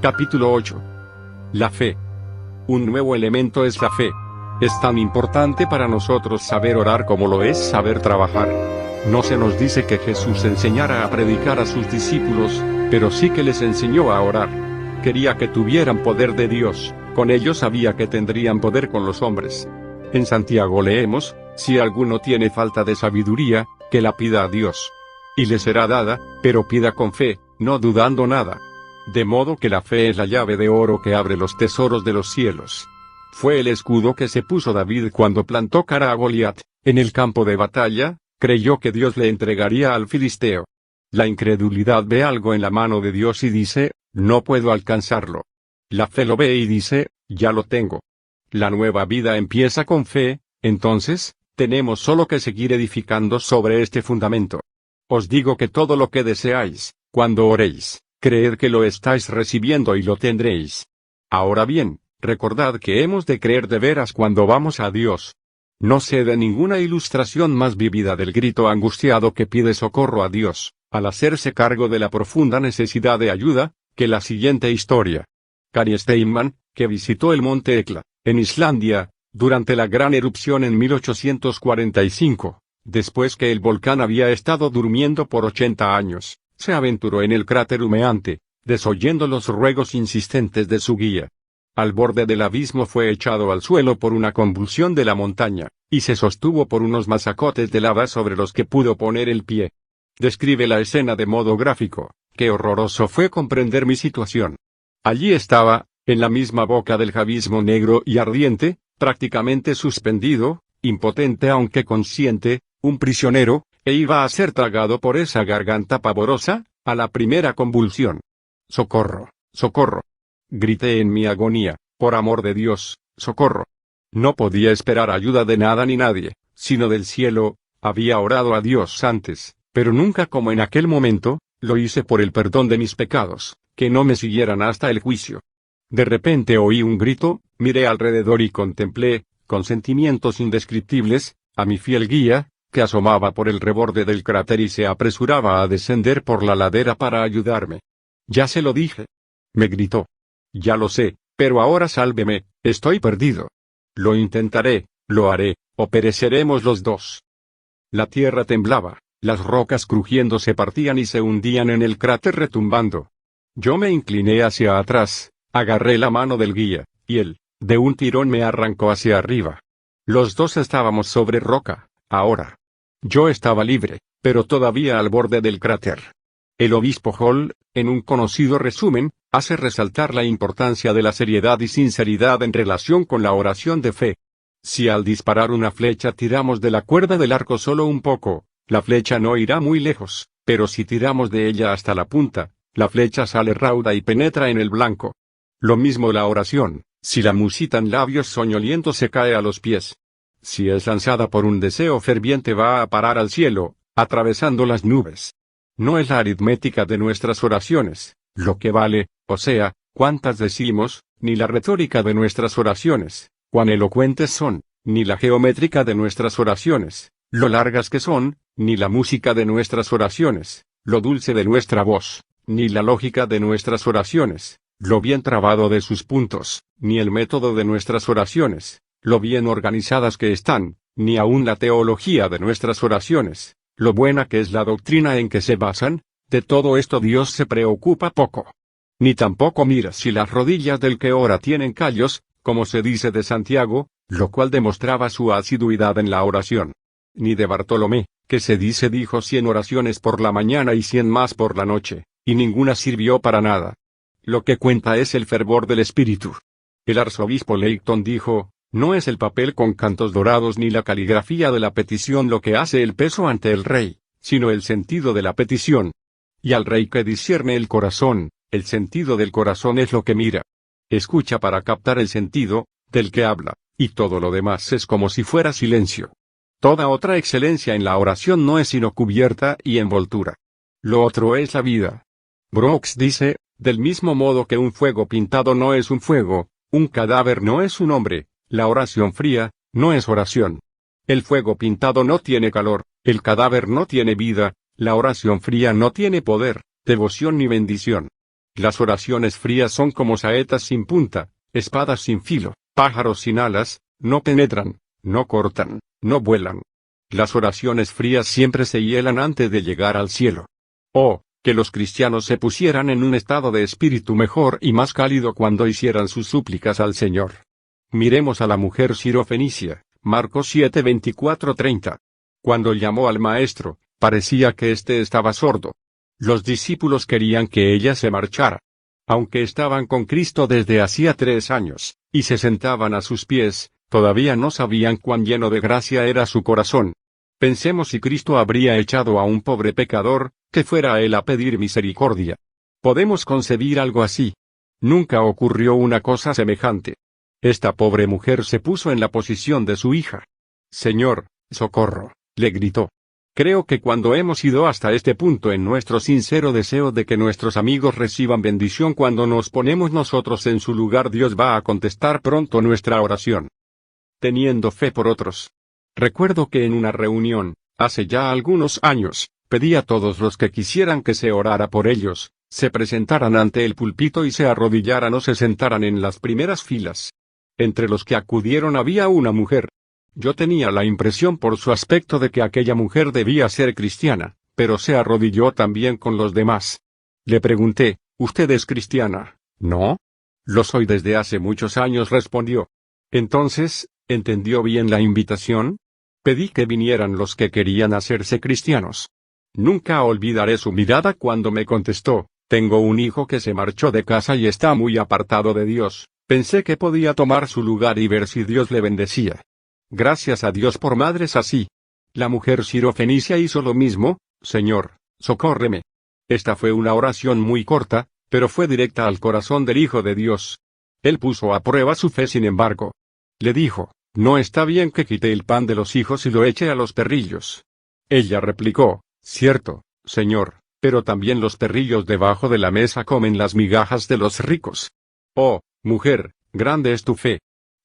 Capítulo 8. La fe. Un nuevo elemento es la fe. Es tan importante para nosotros saber orar como lo es saber trabajar. No se nos dice que Jesús enseñara a predicar a sus discípulos, pero sí que les enseñó a orar. Quería que tuvieran poder de Dios, con ello sabía que tendrían poder con los hombres. En Santiago leemos, si alguno tiene falta de sabiduría, que la pida a Dios. Y le será dada, pero pida con fe, no dudando nada. De modo que la fe es la llave de oro que abre los tesoros de los cielos. Fue el escudo que se puso David cuando plantó cara a Goliat, en el campo de batalla, creyó que Dios le entregaría al filisteo. La incredulidad ve algo en la mano de Dios y dice, no puedo alcanzarlo. La fe lo ve y dice, ya lo tengo. La nueva vida empieza con fe, entonces, tenemos solo que seguir edificando sobre este fundamento. Os digo que todo lo que deseáis, cuando oréis, creed que lo estáis recibiendo y lo tendréis. Ahora bien, recordad que hemos de creer de veras cuando vamos a Dios. No sé de ninguna ilustración más vívida del grito angustiado que pide socorro a Dios, al hacerse cargo de la profunda necesidad de ayuda, que la siguiente historia. Kari Steinman, que visitó el monte Hekla, en Islandia, durante la gran erupción en 1845, después que el volcán había estado durmiendo por 80 años, se aventuró en el cráter humeante, desoyendo los ruegos insistentes de su guía. Al borde del abismo fue echado al suelo por una convulsión de la montaña, y se sostuvo por unos masacotes de lava sobre los que pudo poner el pie. Describe la escena de modo gráfico, qué horroroso fue comprender mi situación. Allí estaba, en la misma boca del abismo negro y ardiente, prácticamente suspendido, impotente aunque consciente, un prisionero, e iba a ser tragado por esa garganta pavorosa, a la primera convulsión. ¡Socorro! ¡Socorro! Grité en mi agonía, por amor de Dios, ¡socorro! No podía esperar ayuda de nada ni nadie, sino del cielo. Había orado a Dios antes, pero nunca como en aquel momento, lo hice por el perdón de mis pecados, que no me siguieran hasta el juicio. De repente oí un grito, miré alrededor y contemplé, con sentimientos indescriptibles, a mi fiel guía, que asomaba por el reborde del cráter y se apresuraba a descender por la ladera para ayudarme. Ya se lo dije. Me gritó. Ya lo sé, pero ahora sálveme, estoy perdido. Lo intentaré, lo haré, o pereceremos los dos. La tierra temblaba, las rocas crujiendo se partían y se hundían en el cráter retumbando. Yo me incliné hacia atrás, agarré la mano del guía, y él, de un tirón me arrancó hacia arriba. Los dos estábamos sobre roca, ahora. Yo estaba libre, pero todavía al borde del cráter. El obispo Hall, en un conocido resumen, hace resaltar la importancia de la seriedad y sinceridad en relación con la oración de fe. Si al disparar una flecha tiramos de la cuerda del arco solo un poco, la flecha no irá muy lejos, pero si tiramos de ella hasta la punta, la flecha sale rauda y penetra en el blanco. Lo mismo la oración, si la musita en labios soñolientos se cae a los pies. Si es lanzada por un deseo ferviente va a parar al cielo, atravesando las nubes. No es la aritmética de nuestras oraciones, lo que vale, o sea, cuántas decimos, ni la retórica de nuestras oraciones, cuán elocuentes son, ni la geométrica de nuestras oraciones, lo largas que son, ni la música de nuestras oraciones, lo dulce de nuestra voz, ni la lógica de nuestras oraciones, lo bien trabado de sus puntos, ni el método de nuestras oraciones, lo bien organizadas que están, ni aun la teología de nuestras oraciones, lo buena que es la doctrina en que se basan. De todo esto Dios se preocupa poco. Ni tampoco mira si las rodillas del que ora tienen callos, como se dice de Santiago, lo cual demostraba su asiduidad en la oración. Ni de Bartolomé, que se dice dijo 100 oraciones por la mañana y 100 más por la noche, y ninguna sirvió para nada. Lo que cuenta es el fervor del espíritu. El arzobispo Leighton dijo, no es el papel con cantos dorados ni la caligrafía de la petición lo que hace el peso ante el rey, sino el sentido de la petición. Y al rey que discierne el corazón, el sentido del corazón es lo que mira. Escucha para captar el sentido, del que habla, y todo lo demás es como si fuera silencio. Toda otra excelencia en la oración no es sino cubierta y envoltura. Lo otro es la vida. Brooks dice, del mismo modo que un fuego pintado no es un fuego, un cadáver no es un hombre, la oración fría, no es oración. El fuego pintado no tiene calor, el cadáver no tiene vida, la oración fría no tiene poder, devoción ni bendición. Las oraciones frías son como saetas sin punta, espadas sin filo, pájaros sin alas, no penetran, no cortan, no vuelan. Las oraciones frías siempre se hielan antes de llegar al cielo. Oh, que los cristianos se pusieran en un estado de espíritu mejor y más cálido cuando hicieran sus súplicas al Señor. Miremos a la mujer sirofenicia, Marcos 7, 24-30. Cuando llamó al maestro, parecía que éste estaba sordo. Los discípulos querían que ella se marchara. Aunque estaban con Cristo desde hacía 3 años, y se sentaban a sus pies, todavía no sabían cuán lleno de gracia era su corazón. Pensemos si Cristo habría echado a un pobre pecador, que fuera a él a pedir misericordia. ¿Podemos concebir algo así? Nunca ocurrió una cosa semejante. Esta pobre mujer se puso en la posición de su hija. Señor, socorro, le gritó. Creo que cuando hemos ido hasta este punto en nuestro sincero deseo de que nuestros amigos reciban bendición cuando nos ponemos nosotros en su lugar, Dios va a contestar pronto nuestra oración. Teniendo fe por otros. Recuerdo que en una reunión, hace ya algunos años, pedí a todos los que quisieran que se orara por ellos, se presentaran ante el púlpito y se arrodillaran o se sentaran en las primeras filas. Entre los que acudieron había una mujer. Yo tenía la impresión por su aspecto de que aquella mujer debía ser cristiana, pero se arrodilló también con los demás. Le pregunté, ¿usted es cristiana? ¿No? Lo soy desde hace muchos años, respondió. Entonces, ¿entendió bien la invitación? Pedí que vinieran los que querían hacerse cristianos. Nunca olvidaré su mirada cuando me contestó, tengo un hijo que se marchó de casa y está muy apartado de Dios. Pensé que podía tomar su lugar y ver si Dios le bendecía. Gracias a Dios por madres así. La mujer sirofenicia hizo lo mismo, Señor, socórreme. Esta fue una oración muy corta, pero fue directa al corazón del Hijo de Dios. Él puso a prueba su fe sin embargo. Le dijo, no está bien que quite el pan de los hijos y lo eche a los perrillos. Ella replicó, cierto, Señor, pero también los perrillos debajo de la mesa comen las migajas de los ricos. Oh, mujer, grande es tu fe.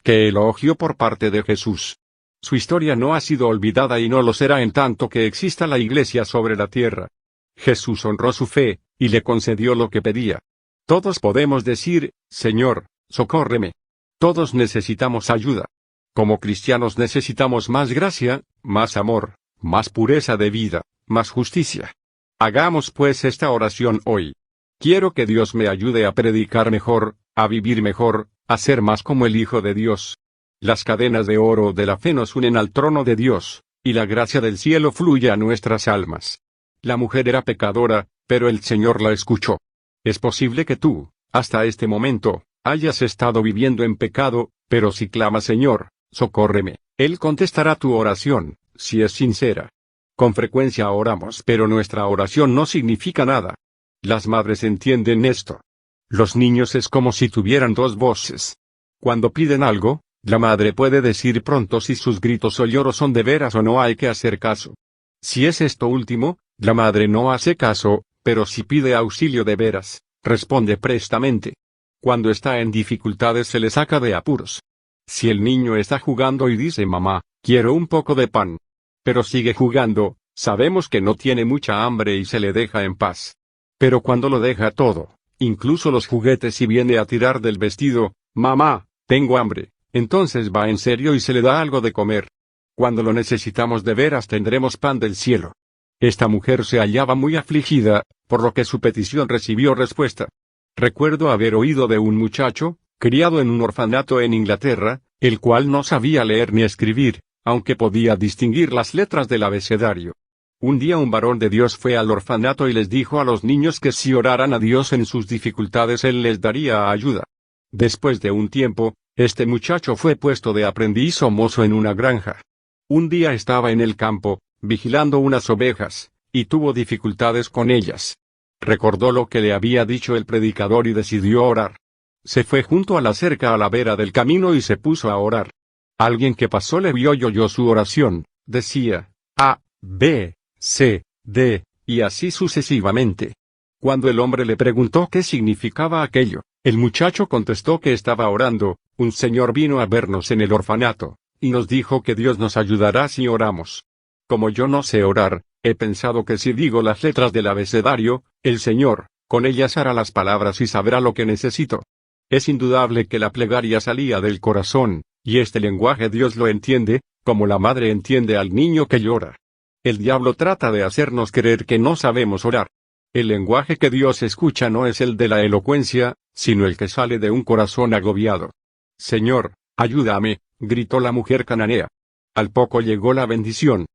¡Qué elogio por parte de Jesús! Su historia no ha sido olvidada y no lo será en tanto que exista la Iglesia sobre la tierra. Jesús honró su fe, y le concedió lo que pedía. Todos podemos decir, Señor, socórreme. Todos necesitamos ayuda. Como cristianos necesitamos más gracia, más amor, más pureza de vida, más justicia. Hagamos pues esta oración hoy. Quiero que Dios me ayude a predicar mejor, a vivir mejor, a ser más como el Hijo de Dios. Las cadenas de oro de la fe nos unen al trono de Dios, y la gracia del cielo fluye a nuestras almas. La mujer era pecadora, pero el Señor la escuchó. Es posible que tú, hasta este momento, hayas estado viviendo en pecado, pero si clamas Señor, socórreme, Él contestará tu oración, si es sincera. Con frecuencia oramos, pero nuestra oración no significa nada. Las madres entienden esto. Los niños es como si tuvieran 2 voces. Cuando piden algo, la madre puede decir pronto si sus gritos o lloros son de veras o no hay que hacer caso. Si es esto último, la madre no hace caso, pero si pide auxilio de veras, responde prestamente. Cuando está en dificultades se le saca de apuros. Si el niño está jugando y dice mamá, quiero un poco de pan, pero sigue jugando, sabemos que no tiene mucha hambre y se le deja en paz. Pero cuando lo deja todo, incluso los juguetes y viene a tirar del vestido, mamá, tengo hambre, entonces va en serio y se le da algo de comer. Cuando lo necesitamos de veras tendremos pan del cielo. Esta mujer se hallaba muy afligida, por lo que su petición recibió respuesta. Recuerdo haber oído de un muchacho, criado en un orfanato en Inglaterra, el cual no sabía leer ni escribir, aunque podía distinguir las letras del abecedario. Un día un varón de Dios fue al orfanato y les dijo a los niños que si oraran a Dios en sus dificultades Él les daría ayuda. Después de un tiempo, este muchacho fue puesto de aprendiz o mozo en una granja. Un día estaba en el campo, vigilando unas ovejas, y tuvo dificultades con ellas. Recordó lo que le había dicho el predicador y decidió orar. Se fue junto a la cerca a la vera del camino y se puso a orar. Alguien que pasó le vio y oyó su oración, decía, A, B, C, D, y así sucesivamente. Cuando el hombre le preguntó qué significaba aquello, el muchacho contestó que estaba orando, un señor vino a vernos en el orfanato, y nos dijo que Dios nos ayudará si oramos. Como yo no sé orar, he pensado que si digo las letras del abecedario, el Señor, Con ellas hará las palabras y sabrá lo que necesito. Es indudable que la plegaria salía del corazón, y este lenguaje Dios lo entiende, como la madre entiende al niño que llora. El diablo trata de hacernos creer que no sabemos orar. El lenguaje que Dios escucha no es el de la elocuencia, sino el que sale de un corazón agobiado. Señor, ayúdame, gritó la mujer cananea. Al poco llegó la bendición.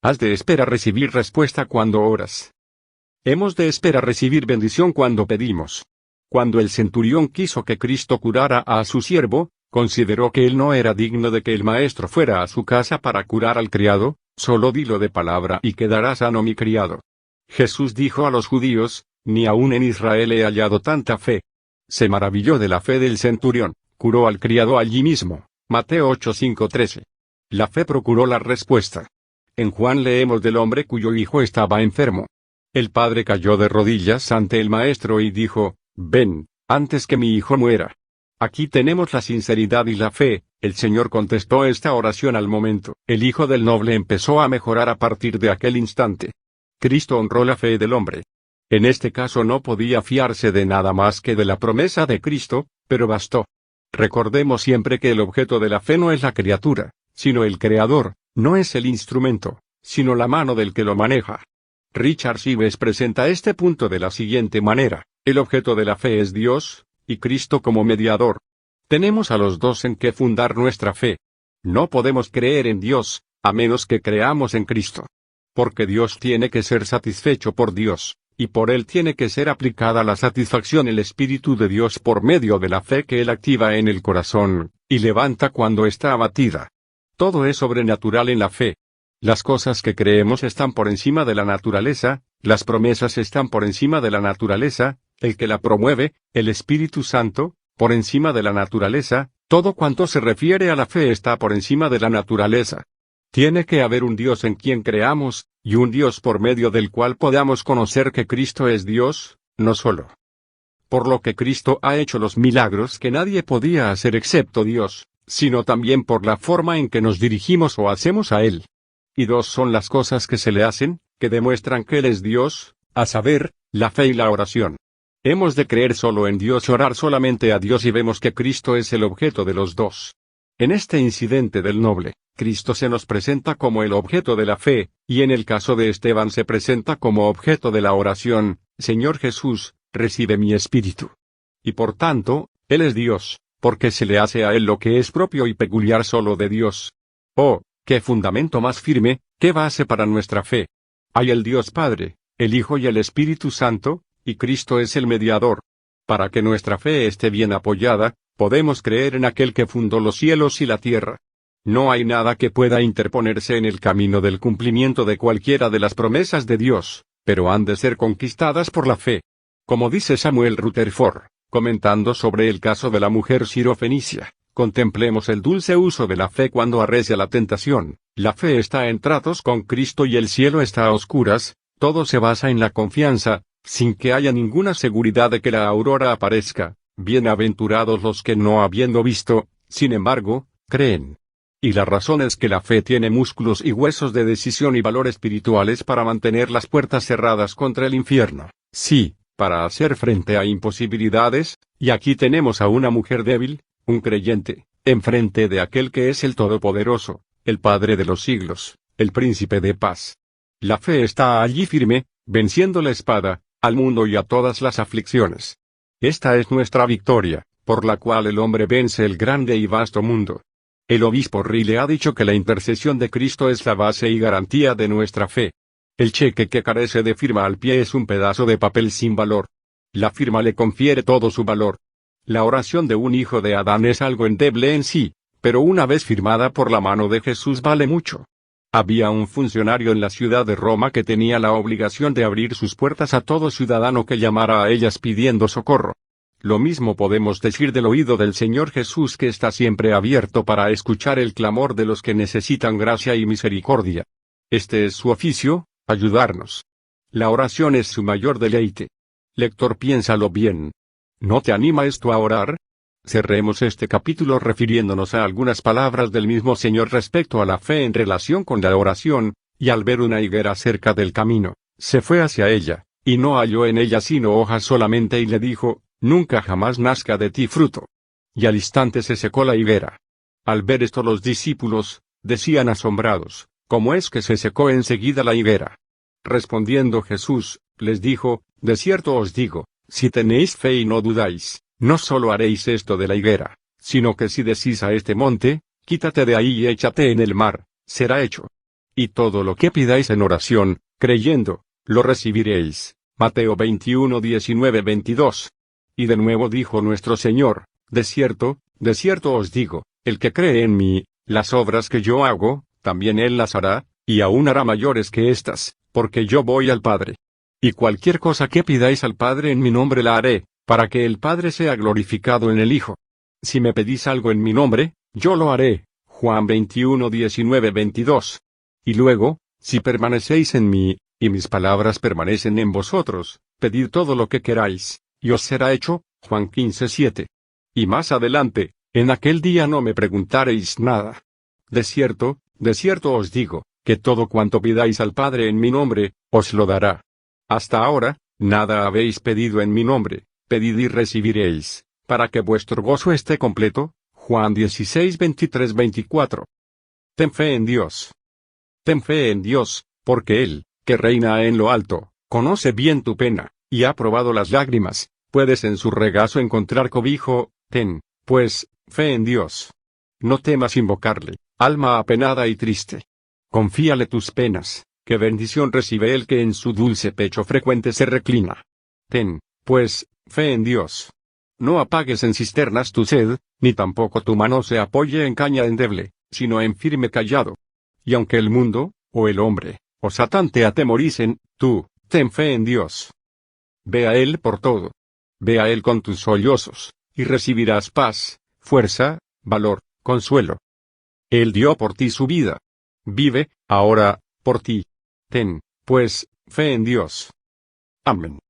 Has de esperar recibir respuesta cuando oras. Hemos de esperar recibir bendición cuando pedimos. Cuando el centurión quiso que Cristo curara a su siervo, consideró que él no era digno de que el maestro fuera a su casa para curar al criado, solo dilo de palabra y quedará sano mi criado. Jesús dijo a los judíos, ni aun en Israel he hallado tanta fe. Se maravilló de la fe del centurión, curó al criado allí mismo. Mateo 8:5-13. La fe procuró la respuesta. En Juan leemos del hombre cuyo hijo estaba enfermo. El padre cayó de rodillas ante el maestro y dijo, ven, antes que mi hijo muera. Aquí tenemos la sinceridad y la fe. El Señor contestó esta oración al momento. El hijo del noble empezó a mejorar a partir de aquel instante. Cristo honró la fe del hombre. En este caso no podía fiarse de nada más que de la promesa de Cristo, pero bastó. Recordemos siempre que el objeto de la fe no es la criatura, sino el Creador, no es el instrumento, sino la mano del que lo maneja. Richard Sives presenta este punto de la siguiente manera: el objeto de la fe es Dios, y Cristo como mediador. Tenemos a los dos en que fundar nuestra fe. No podemos creer en Dios, a menos que creamos en Cristo. Porque Dios tiene que ser satisfecho por Dios, y por Él tiene que ser aplicada la satisfacción el Espíritu de Dios por medio de la fe que Él activa en el corazón, y levanta cuando está abatida. Todo es sobrenatural en la fe. Las cosas que creemos están por encima de la naturaleza, las promesas están por encima de la naturaleza, el que la promueve, el Espíritu Santo, por encima de la naturaleza, todo cuanto se refiere a la fe está por encima de la naturaleza. Tiene que haber un Dios en quien creamos, y un Dios por medio del cual podamos conocer que Cristo es Dios, no solo por lo que Cristo ha hecho los milagros que nadie podía hacer excepto Dios, sino también por la forma en que nos dirigimos o hacemos a Él. Y dos son las cosas que se le hacen, que demuestran que Él es Dios, a saber, la fe y la oración. Hemos de creer solo en Dios y orar solamente a Dios y vemos que Cristo es el objeto de los dos. En este incidente del noble, Cristo se nos presenta como el objeto de la fe, y en el caso de Esteban se presenta como objeto de la oración, Señor Jesús, recibe mi espíritu. Y por tanto, Él es Dios, porque se le hace a Él lo que es propio y peculiar solo de Dios. Oh, qué fundamento más firme, qué base para nuestra fe. Hay el Dios Padre, el Hijo y el Espíritu Santo, y Cristo es el mediador. Para que nuestra fe esté bien apoyada, podemos creer en aquel que fundó los cielos y la tierra. No hay nada que pueda interponerse en el camino del cumplimiento de cualquiera de las promesas de Dios, pero han de ser conquistadas por la fe. Como dice Samuel Rutherford, comentando sobre el caso de la mujer sirofenicia, contemplemos el dulce uso de la fe cuando arrecia la tentación. La fe está en tratos con Cristo y el cielo está a oscuras, todo se basa en la confianza, sin que haya ninguna seguridad de que la aurora aparezca. Bienaventurados los que no habiendo visto, sin embargo, creen. Y la razón es que la fe tiene músculos y huesos de decisión y valor espirituales para mantener las puertas cerradas contra el infierno. Sí, para hacer frente a imposibilidades, y aquí tenemos a una mujer débil, un creyente, enfrente de aquel que es el Todopoderoso, el Padre de los siglos, el Príncipe de paz. La fe está allí firme, venciendo la espada, al mundo y a todas las aflicciones. Esta es nuestra victoria, por la cual el hombre vence el grande y vasto mundo. El obispo Rile ha dicho que la intercesión de Cristo es la base y garantía de nuestra fe. El cheque que carece de firma al pie es un pedazo de papel sin valor. La firma le confiere todo su valor. La oración de un hijo de Adán es algo endeble en sí, pero una vez firmada por la mano de Jesús vale mucho. Había un funcionario en la ciudad de Roma que tenía la obligación de abrir sus puertas a todo ciudadano que llamara a ellas pidiendo socorro. Lo mismo podemos decir del oído del Señor Jesús, que está siempre abierto para escuchar el clamor de los que necesitan gracia y misericordia. Este es su oficio, ayudarnos. La oración es su mayor deleite. Lector, piénsalo bien. ¿No te anima esto a orar? Cerremos este capítulo refiriéndonos a algunas palabras del mismo Señor respecto a la fe en relación con la oración, y al ver una higuera cerca del camino, se fue hacia ella, Y no halló en ella sino hojas solamente y le dijo, nunca jamás nazca de ti fruto. Y al instante se secó la higuera. Al ver esto los discípulos, decían asombrados, ¿cómo es que se secó enseguida la higuera? Respondiendo Jesús, les dijo, de cierto os digo, si tenéis fe y no dudáis, no solo haréis esto de la higuera, sino que si decís a este monte, quítate de ahí y échate en el mar, será hecho. Y todo lo que pidáis en oración, creyendo, lo recibiréis. Mateo 21, 19, 22. Y de nuevo dijo nuestro Señor, de cierto os digo, el que cree en mí, las obras que yo hago, también él las hará, y aún hará mayores que estas, porque yo voy al Padre. Y cualquier cosa que pidáis al Padre en mi nombre la haré, para que el Padre sea glorificado en el Hijo. Si me pedís algo en mi nombre, yo lo haré. Juan 21, 19, 22. Y luego, si permanecéis en mí, y mis palabras permanecen en vosotros, pedid todo lo que queráis, y os será hecho. Juan 15, 7. Y más adelante, en aquel día no me preguntaréis nada. De cierto os digo, que todo cuanto pidáis al Padre en mi nombre, os lo dará. Hasta ahora, nada habéis pedido en mi nombre, pedid y recibiréis, para que vuestro gozo esté completo. Juan 16, 23, 24. Ten fe en Dios. Ten fe en Dios, porque Él, que reina en lo alto, conoce bien tu pena, y ha probado las lágrimas, puedes en su regazo encontrar cobijo. Ten, pues, fe en Dios. No temas invocarle, alma apenada y triste. Confíale tus penas, que bendición recibe el que en su dulce pecho frecuente se reclina. Ten, pues, fe en Dios. No apagues en cisternas tu sed, ni tampoco tu mano se apoye en caña endeble, sino en firme cayado. Y aunque el mundo, o el hombre, o Satán te atemoricen, tú, ten fe en Dios. Ve a Él por todo. Ve a Él con tus sollozos, y recibirás paz, fuerza, valor, consuelo. Él dio por ti su vida. Vive, ahora, por ti. Ten, pues, fe en Dios. Amén.